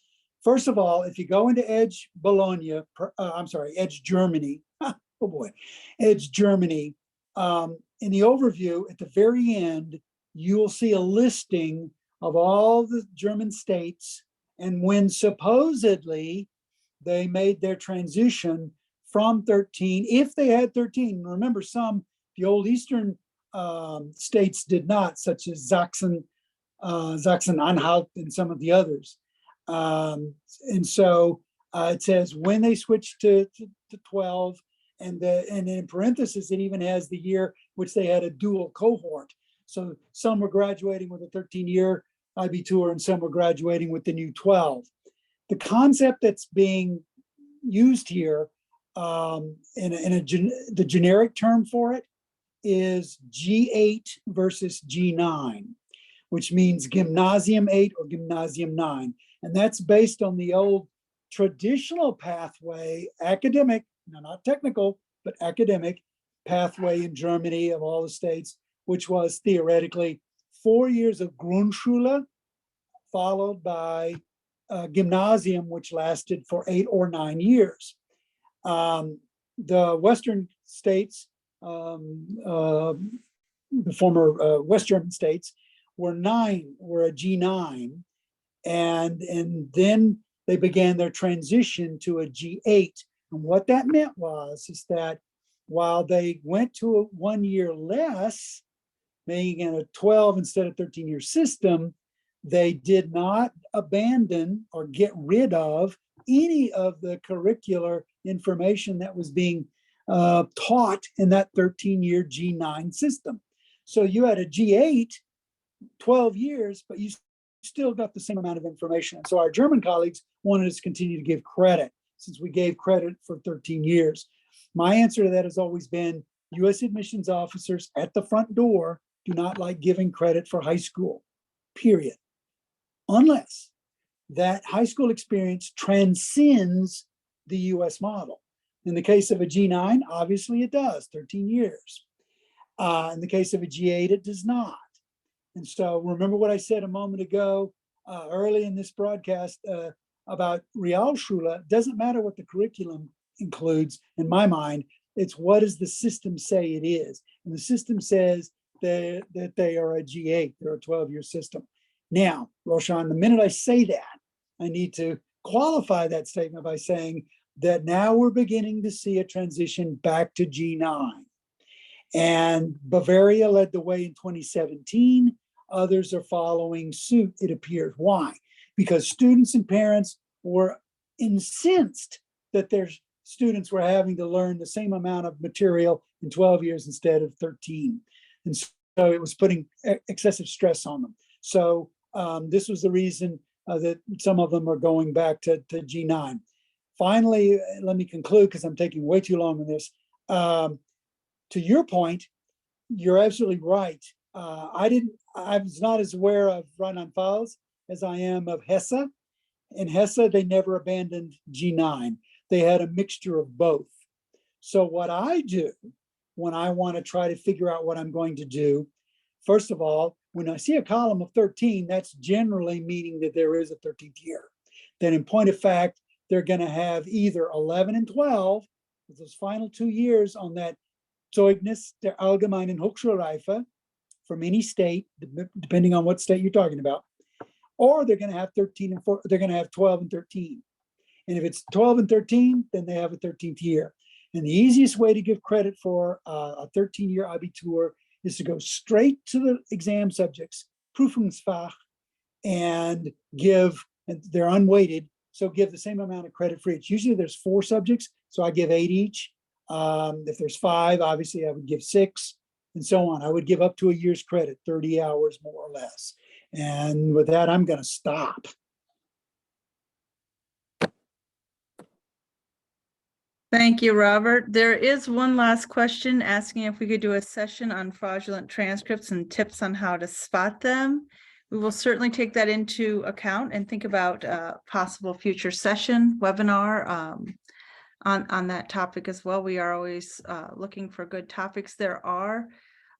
S6: First of all, if you go into EDGE Bologna, EDGE Germany, oh boy, EDGE Germany, in the overview at the very end, you will see a listing of all the German states and when supposedly they made their transition from 13, if they had 13. Remember, the old Eastern states did not, such as Sachsen-Anhalt and some of the others. And so it says when they switched to 12, and in parentheses, it even has the year which they had a dual cohort. So some were graduating with a 13-year Abitur and some were graduating with the new 12. The concept that's being used here, the generic term for it is G8 versus G9, which means Gymnasium 8 or Gymnasium 9. And that's based on the old traditional pathway, academic, not technical, but academic pathway in Germany of all the states, which was theoretically 4 years of Grundschule, followed by Gymnasium, which lasted for 8 or 9 years. The Western states, the former West German states, were a G9, and then they began their transition to a G8. And what that meant is that while they went to a 1 year less, making it a 12 instead of 13-year system, they did not abandon or get rid of any of the curricular information that was being taught in that 13-year G9 system. So you had a G8, 12 years, but you still got the same amount of information. And so our German colleagues wanted us to continue to give credit, since we gave credit for 13 years. My answer to that has always been U.S. admissions officers at the front door do not like giving credit for high school, period. Unless that high school experience transcends the US model. In the case of a G9, obviously it does, 13 years. In the case of a G8, it does not. And so remember what I said a moment ago, early in this broadcast about Realschule. It doesn't matter what the curriculum includes, in my mind, it's what does the system say it is? And the system says that they are a G8, they're a 12-year system. Now, Roshan, the minute I say that, I need to qualify that statement by saying that now we're beginning to see a transition back to G9. And Bavaria led the way in 2017. Others are following suit, it appears. Why? Because students and parents were incensed that their students were having to learn the same amount of material in 12 years instead of 13. And so it was putting excessive stress on them. So this was the reason that some of them are going back to G9. Finally, let me conclude because I'm taking way too long on this. To your point, you're absolutely right. I was not as aware of Rheinland-Pfalz as I am of Hesse. In Hesse, they never abandoned G9. They had a mixture of both. So what I do when I want to try to figure out what I'm going to do, first of all, when I see a column of 13, that's generally meaning that there is a 13th year. Then in point of fact, they're going to have either 11 and 12, with those final 2 years on that Zeugnis der Allgemeinen Hochschulreife from any state, depending on what state you're talking about, or they're going to have 13 and 4, they're going to have 12 and 13. And if it's 12 and 13, then they have a 13th year. And the easiest way to give credit for a 13-year Abitur is to go straight to the exam subjects, Prüfungsfach, and give, and they're unweighted, so give the same amount of credit for each. Usually there's 4 subjects, so I give 8 each. If there's 5, obviously I would give 6, and so on. I would give up to a year's credit, 30 hours more or less. And with that, I'm going to stop.
S8: Thank you, Robert. There is one last question asking if we could do a session on fraudulent transcripts and tips on how to spot them. We will certainly take that into account and think about a possible future session, webinar on that topic as well. We are always looking for good topics. There are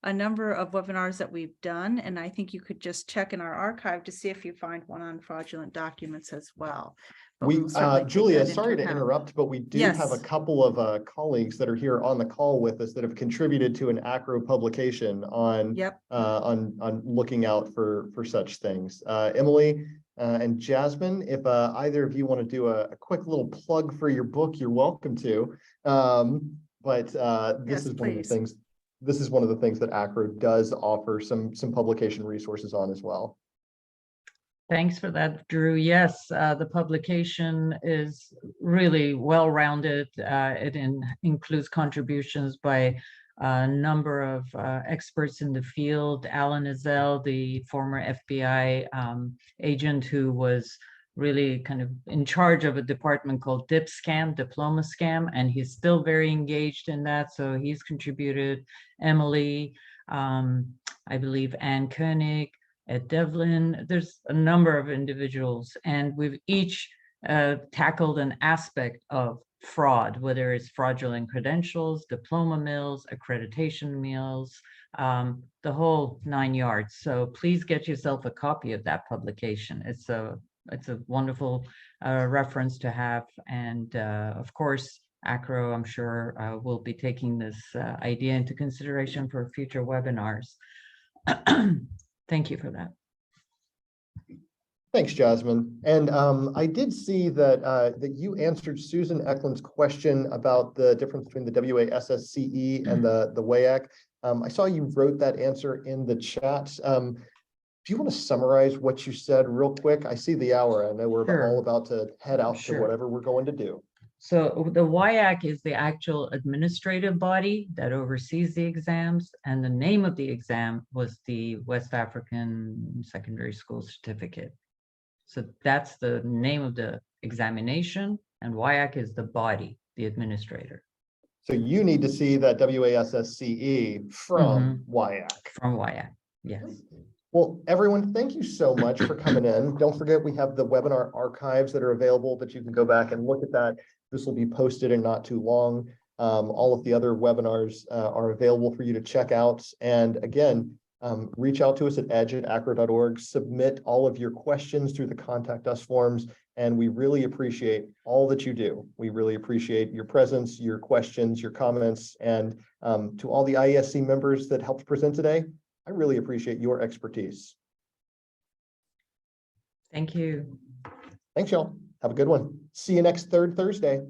S8: a number of webinars that we've done, and I think you could just check in our archive to see if you find one on fraudulent documents as well. But
S2: We,
S8: will certainly take
S2: Julia,
S8: that into
S2: sorry to
S8: account.
S2: interrupt, but we do have a
S8: Yes.
S2: couple of colleagues that are here on the call with us that have contributed to an ACRO publication on
S8: Yep.
S2: on looking out for such things. Emily and Jasmine, if either of you want to do a quick little plug for your book, you're welcome to. But this
S8: Yes,
S2: is one of the
S8: please.
S2: things. This is one of the things that ACRO does offer some publication resources on as well.
S3: Thanks for that, Drew. Yes, the publication is really well-rounded. It includes contributions by a number of experts in the field. Alan Ezell, the former FBI agent who was really kind of in charge of a department called DipScam, Diploma Scam, and he's still very engaged in that. So he's contributed. Emily, I believe Ann Koenig, Ed Devlin, there's a number of individuals, and we've each tackled an aspect of fraud, whether it's fraudulent credentials, diploma mills, accreditation mills, the whole 9 yards. So please get yourself a copy of that publication. It's a wonderful reference to have. And of course, ACRO, I'm sure, will be taking this idea into consideration for future webinars. Thank you for that.
S2: Thanks, Jasmine. And I did see that that you answered Susan Eklund's question about the difference between the WASSCE and the WAAC. I saw you wrote that answer in the chat. Do you want to summarize what you said real quick? I see the hour. I know we're
S3: Sure.
S2: all about to head out to
S3: Sure.
S2: whatever we're going to do.
S3: So the WIAC is the actual administrative body that oversees the exams, and the name of the exam was the West African Secondary School Certificate. So that's the name of the examination, and WIAC is the body, the administrator.
S2: So you need to see that WASSCE from WIAC.
S3: From WIAC, yes.
S2: Well, everyone, thank you so much for coming in. Don't forget, we have the webinar archives that are available that you can go back and look at that. This will be posted in not too long. All of the other webinars are available for you to check out. And again, reach out to us at edge@acro.org, submit all of your questions through the contact us forms. And we really appreciate all that you do. We really appreciate your presence, your questions, your comments, and to all the IESC members that helped present today, I really appreciate your expertise.
S3: Thank you.
S2: Thanks, y'all. Have a good one. See you next third Thursday.